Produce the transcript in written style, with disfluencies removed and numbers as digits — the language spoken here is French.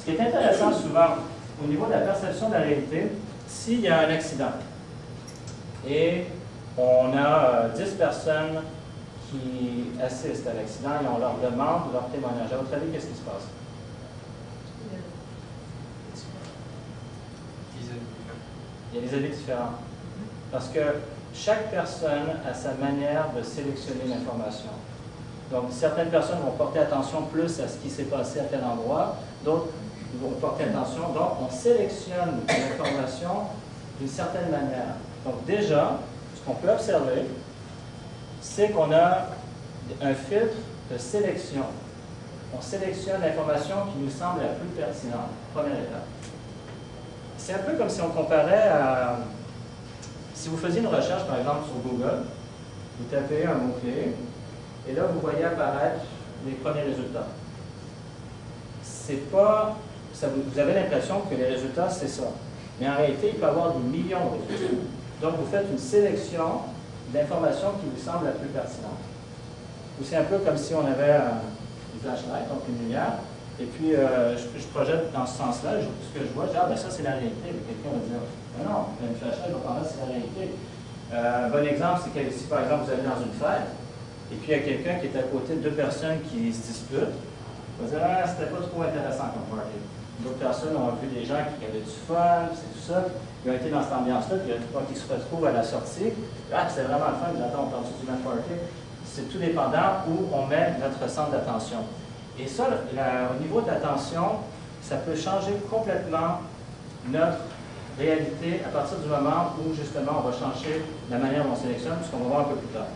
Ce qui est intéressant souvent, au niveau de la perception de la réalité, s'il y a un accident et on a 10 personnes qui assistent à l'accident et on leur demande leur témoignage, à votre avis, qu'est-ce qui se passe? Il y a des avis différents. Parce que chaque personne a sa manière de sélectionner l'information. Donc, certaines personnes vont porter attention plus à ce qui s'est passé à tel endroit, d'autres vont porter attention. Donc, on sélectionne l'information d'une certaine manière. Donc, déjà, ce qu'on peut observer, c'est qu'on a un filtre de sélection. On sélectionne l'information qui nous semble la plus pertinente. Première étape. C'est un peu comme si on comparait à... Si vous faisiez une recherche, par exemple, sur Google, vous tapez un mot-clé, et là, vous voyez apparaître les premiers résultats. C'est pas... vous avez l'impression que les résultats, c'est ça. Mais en réalité, il peut y avoir des millions de résultats. Donc, vous faites une sélection d'informations qui vous semble la plus pertinente. Ou c'est un peu comme si on avait une flashlight, donc une lumière, et puis je projette dans ce sens-là, ce que je vois, je dis, ah, ben ça, c'est la réalité. Quelqu'un va dire, non, une flashlight, va parler, c'est la réalité. Un bon exemple, c'est que si, par exemple, vous allez dans une fête, et puis il y a quelqu'un qui est à côté de deux personnes qui se disputent, vous allez dire, ah, c'était pas trop intéressant comme party. D'autres personnes ont vu des gens qui avaient du fun, c'est tout ça, qui ont été dans cette ambiance-là, puis qui se retrouvent à la sortie. Ah, c'était vraiment le fun, j'attends, on parle du même party. C'est tout dépendant où on met notre centre d'attention. Et ça, au niveau de l'attention, ça peut changer complètement notre réalité à partir du moment où, justement, on va changer la manière dont on sélectionne, puisqu'on va voir un peu plus tard.